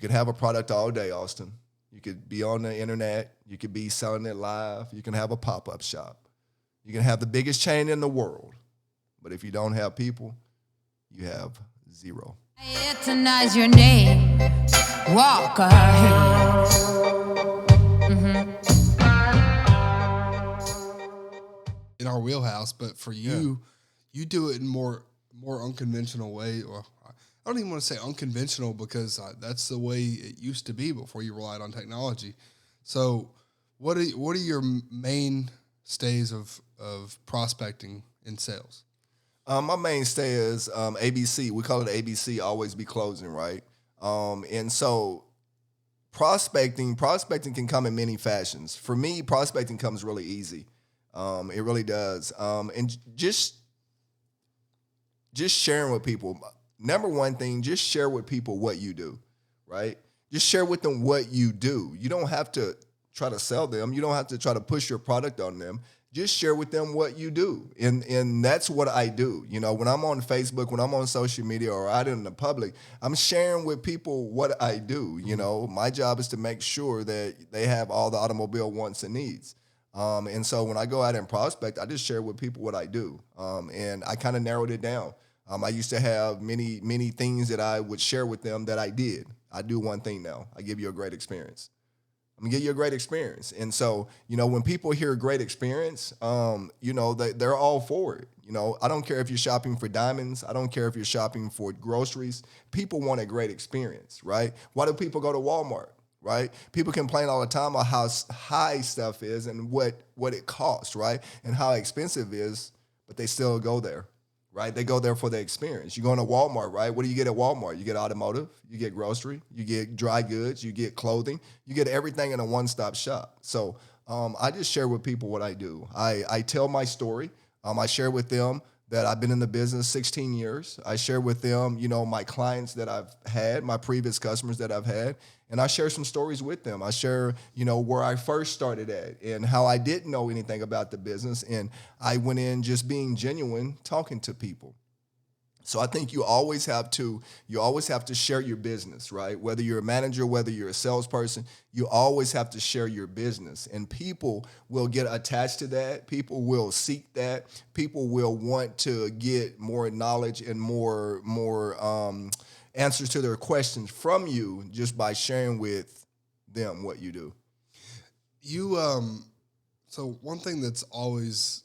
can have a product all day, Austin. You could be on the internet. You could be selling it live. You can have a pop-up shop. You can have the biggest chain in the world. But if you don't have people, you have zero. I eternise your name. Walk ahead. In our wheelhouse, but for you, you do it in more unconventional way. Or I don't even want to say unconventional because that's the way it used to be before you relied on technology. So, what are your mainstays of prospecting in sales? My mainstay is ABC. We call it ABC, always be closing, right? And so prospecting can come in many fashions. For me, prospecting comes really easy. It really does. And just sharing with people. Number one thing, just share with people what you do, right? Just share with them what you do. You don't have to try to sell them. You don't have to try to push your product on them. Just share with them what you do. And that's what I do. You know, when I'm on Facebook, when I'm on social media or out in the public, I'm sharing with people what I do. You know, my job is to make sure that they have all the automobile wants and needs. And so when I go out and prospect, I just share with people what I do. And I kind of narrowed it down. I used to have many things that I would share with them that I did. I do one thing now. I give you a great experience. I'm gonna give you a great experience. And so, you know, when people hear great experience, you know, they're all for it. You know, I don't care if you're shopping for diamonds. I don't care if you're shopping for groceries. People want a great experience, right? Why do people go to Walmart, right? People complain all the time about how high stuff is and what it costs, right? And how expensive it is, but they still go there. Right? They go there for the experience. You go into Walmart, right? What do you get at Walmart? You get automotive, you get grocery, you get dry goods, you get clothing, you get everything in a one-stop shop. So I just share with people what I do. I tell my story. I share with them that I've been in the business 16 years. I share with them, you know, my clients that I've had, my previous customers that I've had, and I share some stories with them. I share, you know, where I first started at and how I didn't know anything about the business, and I went in just being genuine, talking to people. So I think you always have to share your business, right? Whether you're a manager, whether you're a salesperson, you always have to share your business. And people will get attached to that. People will seek that. People will want to get more knowledge and more answers to their questions from you just by sharing with them what you do. You so one thing that's always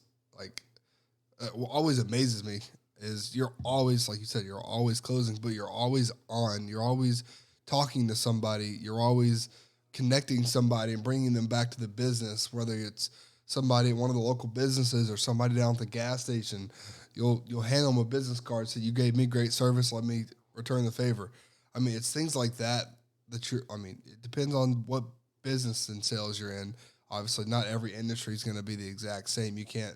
always amazes me is you're always, like you said, you're always closing, but you're always on. You're always talking to somebody. You're always connecting somebody and bringing them back to the business, whether it's somebody at one of the local businesses or somebody down at the gas station. You'll hand them a business card, say, you gave me great service, let me return the favor. I mean, it's things like that it depends on what business and sales you're in. Obviously, not every industry is going to be the exact same. You can't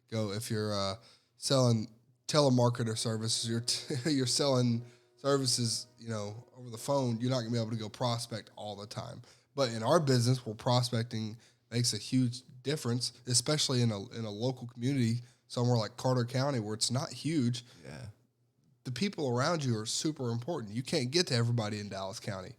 go, if you're selling telemarketer services, you're selling services, you know, over the phone, you're not going to be able to go prospect all the time. But in our business, where prospecting makes a huge difference, especially in a local community somewhere like Carter County, where it's not huge. Yeah. The people around you are super important. You can't get to everybody in Dallas County,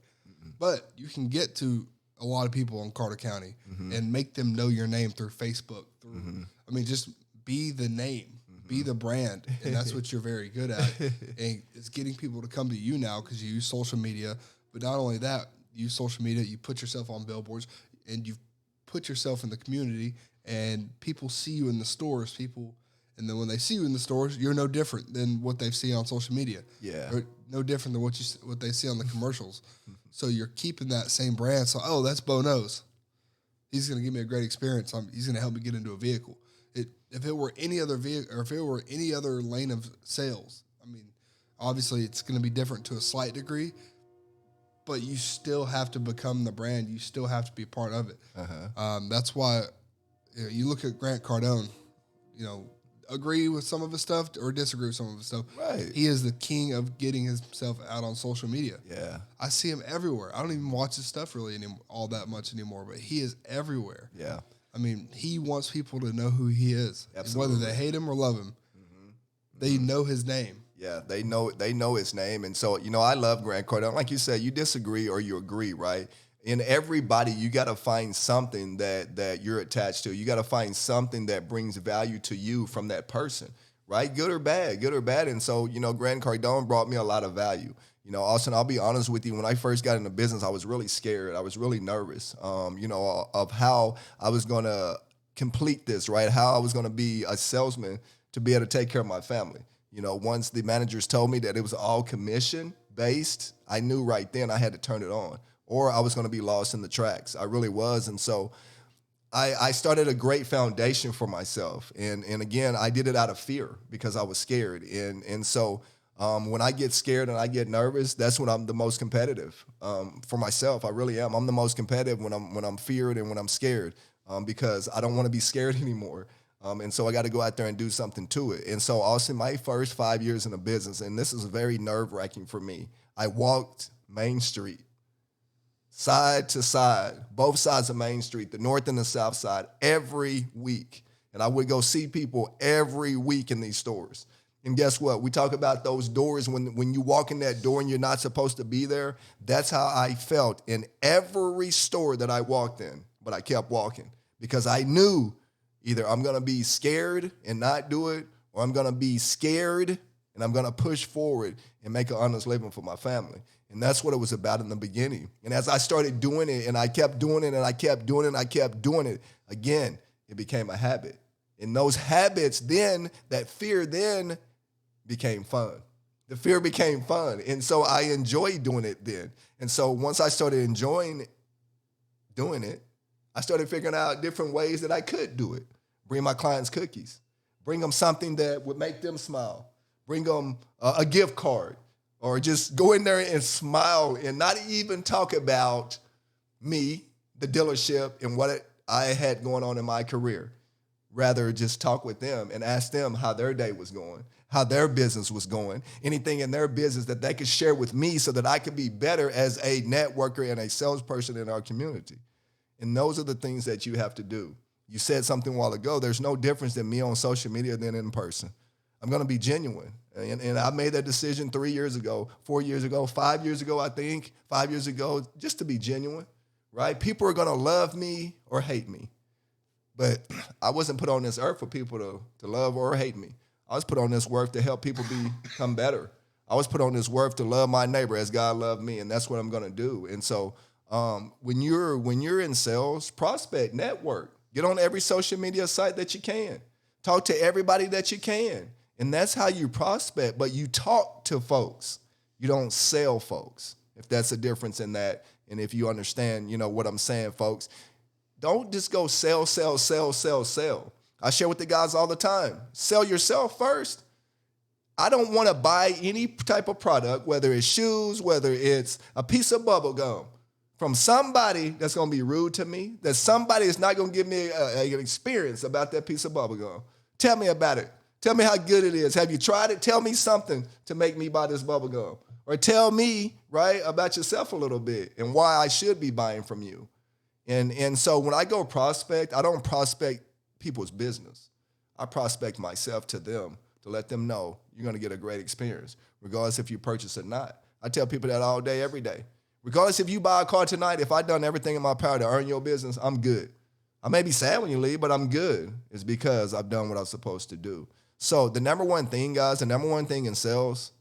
but you can get to a lot of people in Carter County and make them know your name through Facebook. I mean, just be the name, be the brand, and that's what you're very good at. And it's getting people to come to you now because you use social media. But not only that, you use social media, you put yourself on billboards, and you put yourself in the community, and people see you in the stores. And then when they see you in the stores, you're no different than what they've seen on social media. Yeah. Or no different than what they see on the commercials. So you're keeping that same brand. So, oh, that's Bo Knows. He's going to give me a great experience. He's going to help me get into a vehicle. If it were any other vehicle, or if it were any other lane of sales, I mean, obviously it's going to be different to a slight degree, but you still have to become the brand. You still have to be a part of it. That's why you look at Grant Cardone, you know, agree with some of his stuff or disagree with some of his stuff. Right. He is the king of getting himself out on social media. Yeah. I see him everywhere. I don't even watch his stuff really all that much anymore, but he is everywhere. Yeah. I mean, he wants people to know who he is. Absolutely. Whether they hate him or love him, they know his name. Yeah, they know his name, and so I love Grant Cardone. Like you said, you disagree or you agree, right? In everybody, you got to find something that you're attached to. You got to find something that brings value to you from that person, right? Good or bad. And so Grant Cardone brought me a lot of value. Austin, I'll be honest with you. When I first got into business, I was really scared. I was really nervous, of how I was going to complete this, right? How I was going to be a salesman to be able to take care of my family. Once the managers told me that it was all commission based, I knew right then I had to turn it on, or I was going to be lost in the tracks. I really was. And so I started a great foundation for myself. And again, I did it out of fear because I was scared. And so when I get scared and I get nervous, that's when I'm the most competitive for myself. I really am. I'm the most competitive when I'm feared and when I'm scared because I don't want to be scared anymore. And so I got to go out there and do something to it. And so also my first 5 years in the business, and this is very nerve-wracking for me, I walked Main Street, side to side, both sides of Main Street, the north and the south side, every week. And I would go see people every week in these stores. And guess what? We talk about those doors when you walk in that door and you're not supposed to be there. That's how I felt in every store that I walked in. But I kept walking because I knew either I'm going to be scared and not do it, or I'm going to be scared and I'm going to push forward and make an honest living for my family. And that's what it was about in the beginning. And as I started doing it and I kept doing it and I kept doing it and I kept doing it, again, it became a habit. And those habits then, that fear then became fun. The fear became fun. And so I enjoyed doing it then. And so once I started enjoying doing it, I started figuring out different ways that I could do it. Bring my clients cookies. Bring them something that would make them smile. Bring them a gift card. Or just go in there and smile and not even talk about me, the dealership, and what I had going on in my career. Rather, just talk with them and ask them how their day was going, how their business was going, anything in their business that they could share with me so that I could be better as a networker and a salesperson in our community. And those are the things that you have to do. You said something a while ago, there's no difference in me on social media than in person. I'm going to be genuine. And I made that decision 3 years ago, 4 years ago, 5 years ago, I think, 5 years ago, just to be genuine, right? People are going to love me or hate me. But I wasn't put on this earth for people to love or hate me. I was put on this earth to help people become better. I was put on this earth to love my neighbor as God loved me, and that's what I'm going to do. And so when you're in sales, prospect, network, get on every social media site that you can. Talk to everybody that you can. And that's how you prospect, but you talk to folks. You don't sell folks, if that's a difference in that. And if you understand, what I'm saying, folks, don't just go sell. I share with the guys all the time. Sell yourself first. I don't want to buy any type of product, whether it's shoes, whether it's a piece of bubble gum, from somebody that's going to be rude to me, that somebody is not going to give me an experience about that piece of bubble gum. Tell me about it. Tell me how good it is. Have you tried it? Tell me something to make me buy this bubble gum. Or tell me, right, about yourself a little bit and why I should be buying from you. And so when I go prospect, I don't prospect people's business. I prospect myself to them to let them know you're going to get a great experience, regardless if you purchase or not. I tell people that all day, every day. Regardless if you buy a car tonight, if I've done everything in my power to earn your business, I'm good. I may be sad when you leave, but I'm good. It's because I've done what I was supposed to do. So the number one thing, guys, the number one thing in sales,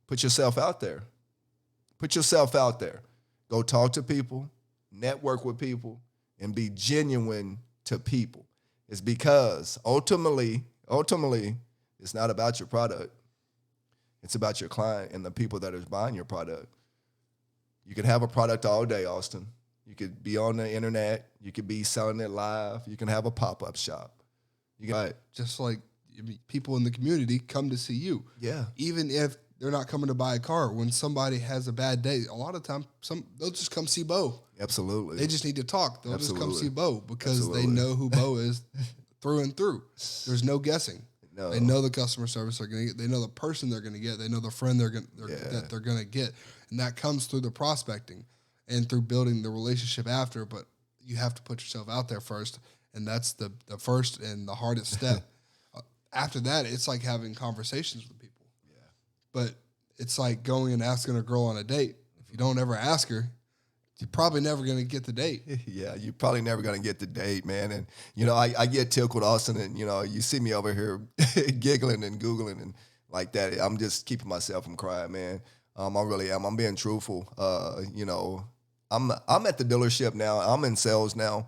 put yourself out there. Put yourself out there. Go talk to people, network with people, and be genuine to people. It's because ultimately, it's not about your product. It's about your client and the people that are buying your product. You can have a product all day, Austin. You could be on the internet. You could be selling it live. You can have a pop-up shop. Just like people in the community come to see you. Yeah. Even if they're not coming to buy a car, when somebody has a bad day, a lot of times they'll just come see Bo. Absolutely. They just need to talk. They'll just come see Bo because Absolutely. they know who Bo is through and through. There's no guessing. No. They know the customer service they're going to get. They know the person they're going to get. They know the friend that they're going to get. And that comes through the prospecting and through building the relationship after. But you have to put yourself out there first. And that's the first and the hardest step. after that, it's like having conversations with people. Yeah. But it's like going and asking a girl on a date. If you don't ever ask her, you're probably never going to get the date. Yeah, you're probably never going to get the date, man. And, you know, I get tickled, Austin, and, you know, you see me over here giggling and Googling and like that. I'm just keeping myself from crying, man. I really am. I'm being truthful. You know, I'm at the dealership now. I'm in sales now.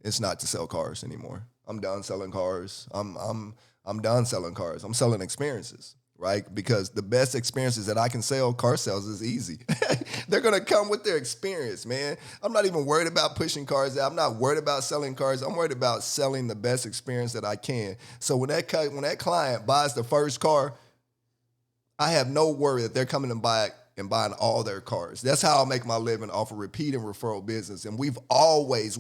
It's not to sell cars anymore. I'm done selling cars. I'm done selling cars. I'm selling experiences, right? Because the best experiences that I can sell, car sales, is easy. They're going to come with their experience, man. I'm not even worried about pushing cars out. I'm not worried about selling cars. I'm worried about selling the best experience that I can. So when that client buys the first car, I have no worry that they're coming and buying all their cars. That's how I make my living, off of repeat and referral business. And we've always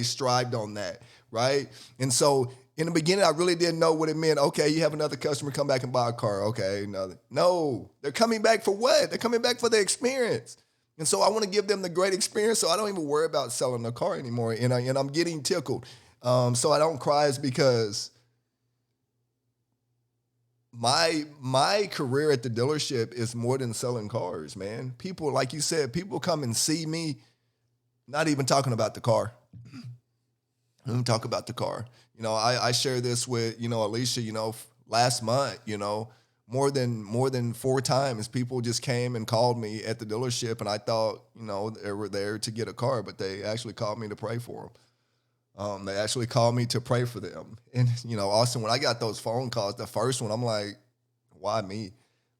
strived on that, right? And so in the beginning, I really didn't know what it meant. Okay, you have another customer come back and buy a car. Okay, another. No, they're coming back for what? They're coming back for the experience. And so I want to give them the great experience, so I don't even worry about selling the car anymore. And I'm getting tickled. So I don't cry is because my career at the dealership is more than selling cars, man. People, like you said, people come and see me, not even talking about the car. Let me talk about the car. You know, I share this with, you know, Alicia, you know, last month, you know, more than 4 times people just came and called me at the dealership, and I thought, you know, they were there to get a car, but they actually called me to pray for them. They actually called me to pray for them. And, you know, Austin, when I got those phone calls, the first one, I'm like, why me?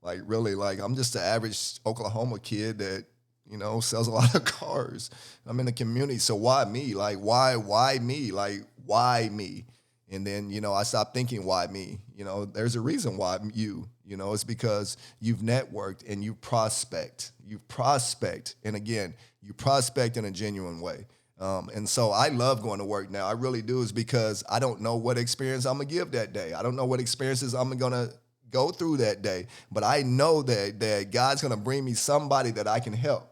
Like, really, like, I'm just an average Oklahoma kid that, you know, sells a lot of cars. I'm in the community, so why me? Like, why me? Like, why me? And then, you know, I stopped thinking, why me? You know, there's a reason why you know, it's because you've networked and you prospect. You prospect. And again, you prospect in a genuine way. And so I love going to work now. I really do, is because I don't know what experience I'm going to give that day. I don't know what experiences I'm going to go through that day. But I know that God's going to bring me somebody that I can help.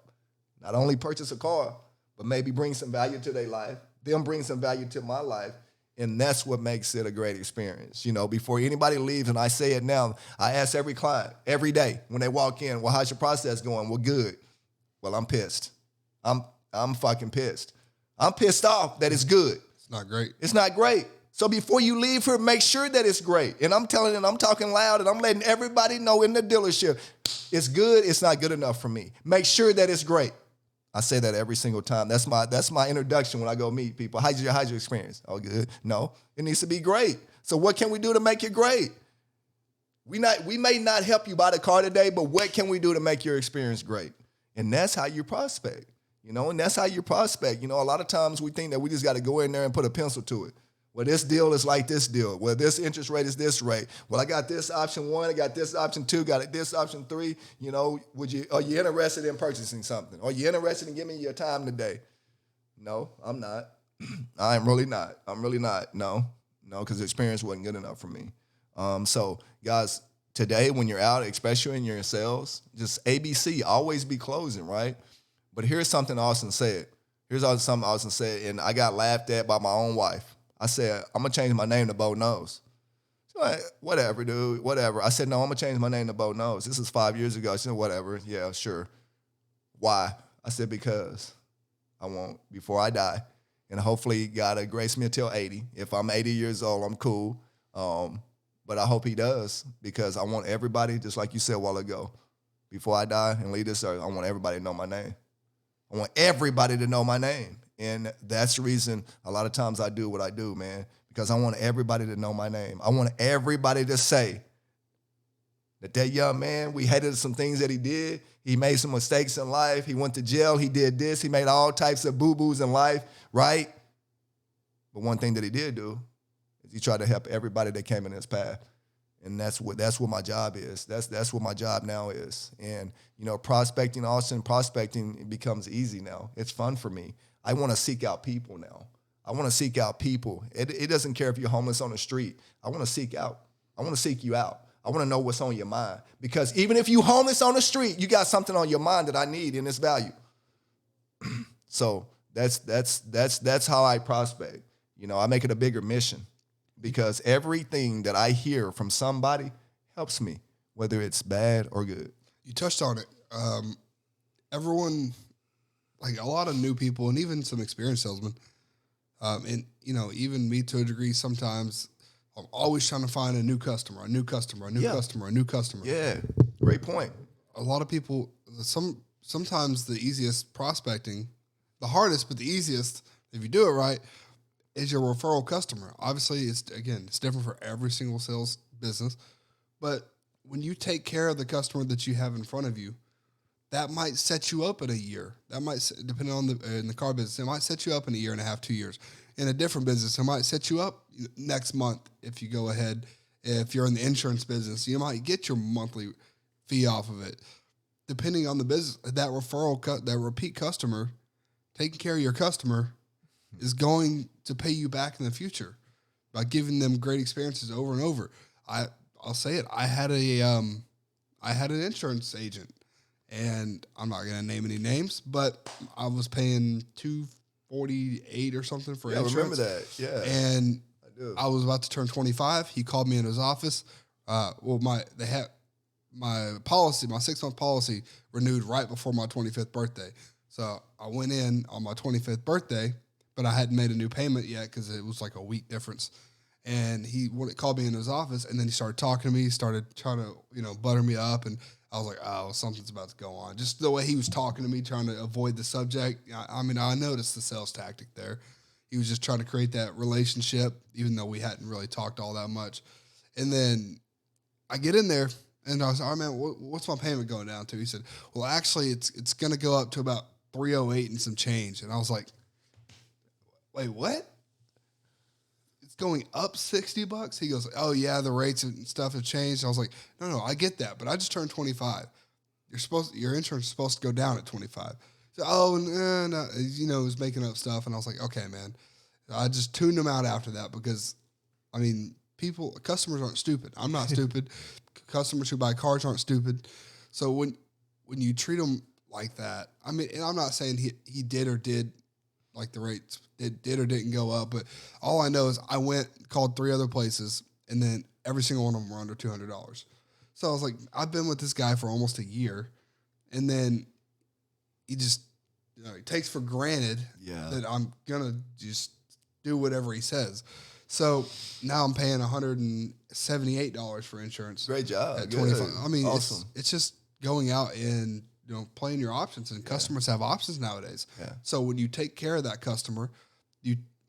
Not only purchase a car, but maybe bring some value to their life, them bring some value to my life. And that's what makes it a great experience. You know, before anybody leaves, and I say it now, I ask every client every day when they walk in, well, how's your process going? Well, good. Well, I'm pissed. I'm fucking pissed. I'm pissed off that it's good. It's not great. It's not great. So before you leave here, make sure that it's great. And I'm telling them, I'm talking loud, and I'm letting everybody know in the dealership, it's good, it's not good enough for me. Make sure that it's great. I say that every single time. That's my introduction when I go meet people. How's your experience? Oh, good. No, it needs to be great. So what can we do to make it great? We may not help you buy the car today, but what can we do to make your experience great? And that's how you prospect, you know, and that's how you prospect. You know, a lot of times we think that we just got to go in there and put a pencil to it. Well, this deal is like this deal. Well, this interest rate is this rate. Well, I got this option 1, I got this option 2, got this option 3. You know, are you interested in purchasing something? Are you interested in giving me your time today? No, I'm not. I'm really not. No, because the experience wasn't good enough for me. So, guys, today when you're out, especially when you're in sales, just ABC, always be closing, right? But here's something Austin said. And I got laughed at by my own wife. I said, I'm going to change my name to Bo Knows. She's like, whatever, dude, whatever. I said, no, I'm going to change my name to Bo Knows. This is 5 years ago. She said, whatever. Yeah, sure. Why? I said, because I want, before I die, and hopefully God will grace me until 80. If I'm 80 years old, I'm cool. But I hope he does, because I want everybody, just like you said a while ago, before I die and leave this earth, I want everybody to know my name. I want everybody to know my name. And that's the reason a lot of times I do what I do, man, because I want everybody to know my name. I want everybody to say that young man, we hated some things that he did. He made some mistakes in life. He went to jail. He did this. He made all types of boo-boos in life, right? But one thing that he did do is he tried to help everybody that came in his path. And that's what my job is. That's what my job now is. And, you know, prospecting becomes easy now. It's fun for me. I want to seek out people now. I want to seek out people. It doesn't care if you're homeless on the street. I want to seek out. I want to seek you out. I want to know what's on your mind. Because even if you're homeless on the street, you got something on your mind that I need in this value. So that's how I prospect. You know, I make it a bigger mission. because everything that I hear from somebody helps me, whether it's bad or good. You touched on it. Everyone, like a lot of new people and even some experienced salesmen, and even me to a degree, sometimes I'm always trying to find a new customer, a new customer, a new Yeah. customer, a new customer. Yeah, great point. A lot of people, sometimes the easiest prospecting, the hardest but the easiest, if you do it right, is your referral customer. Obviously, it's different for every single sales business, but when you take care of the customer that you have in front of you, that might set you up in a year. That might, depending on in the car business, it might set you up in a year and a half, 2 years. In a different business, it might set you up next month if you go ahead. If you're in the insurance business, you might get your monthly fee off of it. Depending on the business, that that repeat customer, taking care of your customer is going to pay you back in the future by giving them great experiences over and over. I'll say it. I had an insurance agent, and I'm not going to name any names, but I was paying $248 or something for insurance. I remember that. Yeah, And I do. I was about to turn 25. He called me in his office. My 6-month policy renewed right before my 25th birthday. So I went in on my 25th birthday, but I hadn't made a new payment yet because it was like a week difference. And he called me in his office, and then he started talking to me. He started trying to, butter me up, and I was like, oh, something's about to go on. Just the way he was talking to me, trying to avoid the subject. I noticed the sales tactic there. He was just trying to create that relationship, even though we hadn't really talked all that much. And then I get in there, and I was like, oh, man, what's my payment going down to? He said, well, actually, it's going to go up to about $308 and some change. And I was like, wait, what? It's going up $60? He goes, oh yeah, the rates and stuff have changed. I was like, no, I get that, but I just turned 25. Your insurance is supposed to go down at 25. So, no, he was making up stuff, and I was like, okay, man. I just tuned him out after that because, customers aren't stupid. I'm not stupid. Customers who buy cars aren't stupid. So when you treat them like that, and I'm not saying he did or did, like the rates did or didn't go up, but all I know is I called 3 other places, and then every single one of them were under $200. So I was like, I've been with this guy for almost a year, and then he just he takes for granted that I'm gonna just do whatever he says. So now I'm paying $178 for insurance. Great job. At Good. 25. Awesome. It's just going out and playing your options, and customers have options nowadays. Yeah. So when you take care of that customer,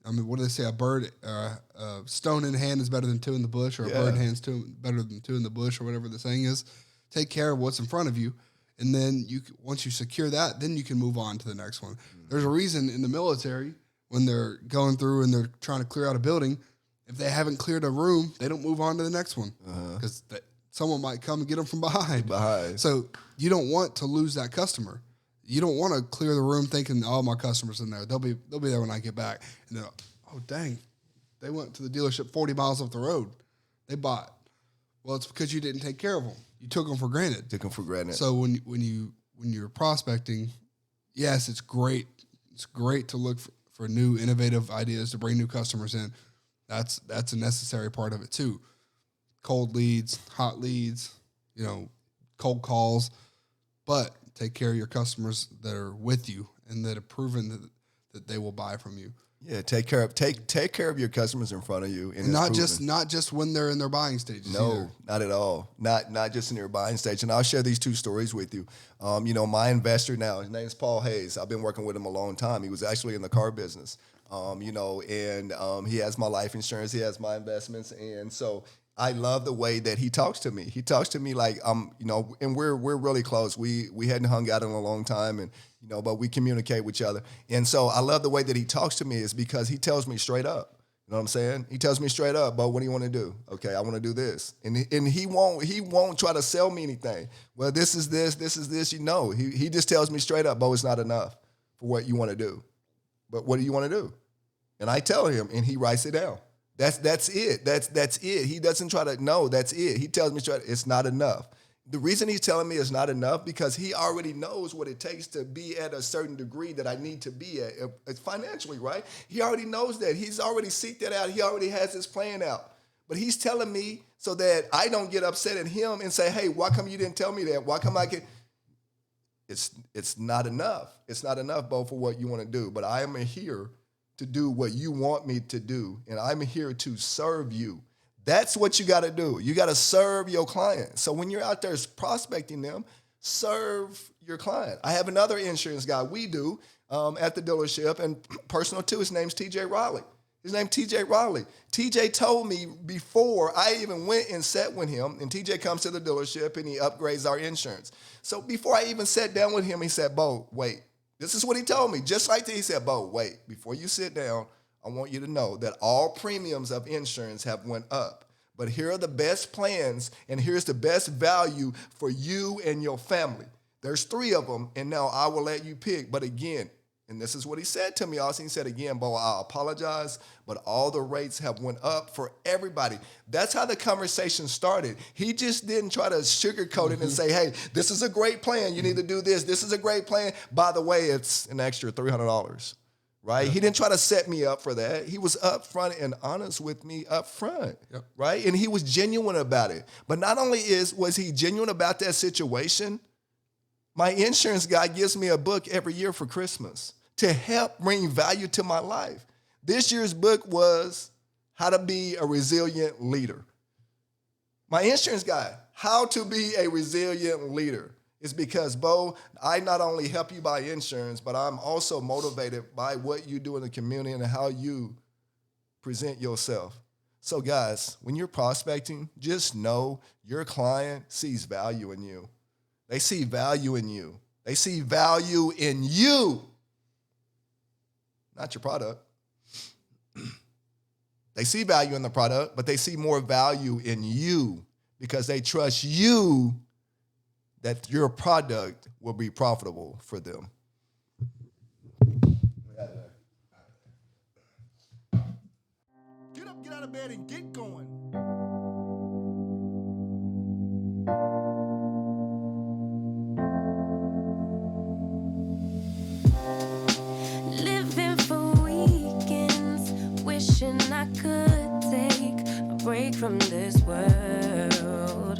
what do they say? A stone in hand is better than 2 in the bush, or a bird in hand is better than 2 in the bush, or whatever the saying is. Take care of what's in front of you, and then once you secure that, then you can move on to the next one. Mm-hmm. There's a reason in the military when they're going through and they're trying to clear out a building, if they haven't cleared a room, they don't move on to the next one because someone might come and get them from behind. So you don't want to lose that customer. You don't want to clear the room thinking, oh, my customer's in there. They'll be there when I get back. And then, oh, dang, they went to the dealership 40 miles up the road. They bought. Well, it's because you didn't take care of them. You took them for granted. So when you're prospecting, yes, it's great. It's great to look for new innovative ideas to bring new customers in. That's a necessary part of it too. Cold leads, hot leads, cold calls, but take care of your customers that are with you and that have proven that they will buy from you. Yeah, take care of your customers in front of you, and not just when they're in their buying stages. No, either. not at all. Not just in their buying stage. And I'll share these 2 stories with you. My investor now, his name is Paul Hayes. I've been working with him a long time. He was actually in the car business. And he has my life insurance, he has my investments, and so I love the way that he talks to me. He talks to me like and we're really close. We hadn't hung out in a long time, and but we communicate with each other. And so I love the way that he talks to me is because he tells me straight up. You know what I'm saying? He tells me straight up, but what do you want to do? Okay, I want to do this. And he won't try to sell me anything. Well, this is this. He just tells me straight up, Bo, it's not enough for what you want to do. But what do you want to do? And I tell him, and he writes it down. That's it. That's it. He doesn't try to, no, that's it. He tells me straight, it's not enough. the reason he's telling me it's not enough because he already knows what it takes to be at a certain degree that I need to be at financially, right? He already knows that. He's already seeked that out. He already has his plan out. But he's telling me so that I don't get upset at him and say, hey, why come you didn't tell me that? Why come I can? It's not enough. It's not enough, Bo, for what you want to do. But I am here to do what you want me to do. And I'm here to serve you. That's what you got to do. You got to serve your client. So when you're out there prospecting them, serve your client. I have another insurance guy we do at the dealership, and personal too. His name's TJ Riley. His name's TJ Riley. TJ told me before I even went and sat with him, and TJ comes to the dealership and he upgrades our insurance. So before I even sat down with him, he said, Bo, wait. This is what he told me. Just like that, he said, Bo, wait. Before you sit down, I want you to know that all premiums of insurance have went up. But here are the best plans, and here's the best value for you and your family. There's 3 of them, and now I will let you pick. But again, and this is what he said to me also. He said, again, Bo, I apologize, but all the rates have went up for everybody. That's how the conversation started. He just didn't try to sugarcoat it and say, hey, this is a great plan. You need to do this. This is a great plan. By the way, it's an extra $300. Right? He didn't try to set me up for that. He was upfront and honest with me up front, right? And he was genuine about it. But not only was he genuine about that situation, my insurance guy gives me a book every year for Christmas to help bring value to my life. This year's book was How to Be a Resilient Leader. My insurance guy, How to Be a Resilient Leader. Is because, Bo, I not only help you buy insurance, but I'm also motivated by what you do in the community and how you present yourself. So, guys, when you're prospecting, just know your client sees value in you. They see value in you. They see value in you, not your product. They see value in the product, but they see more value in you because they trust you that your product will be profitable for them. Get up, get out of bed, and get going. Living for weekends, wishing I could take a break from this world.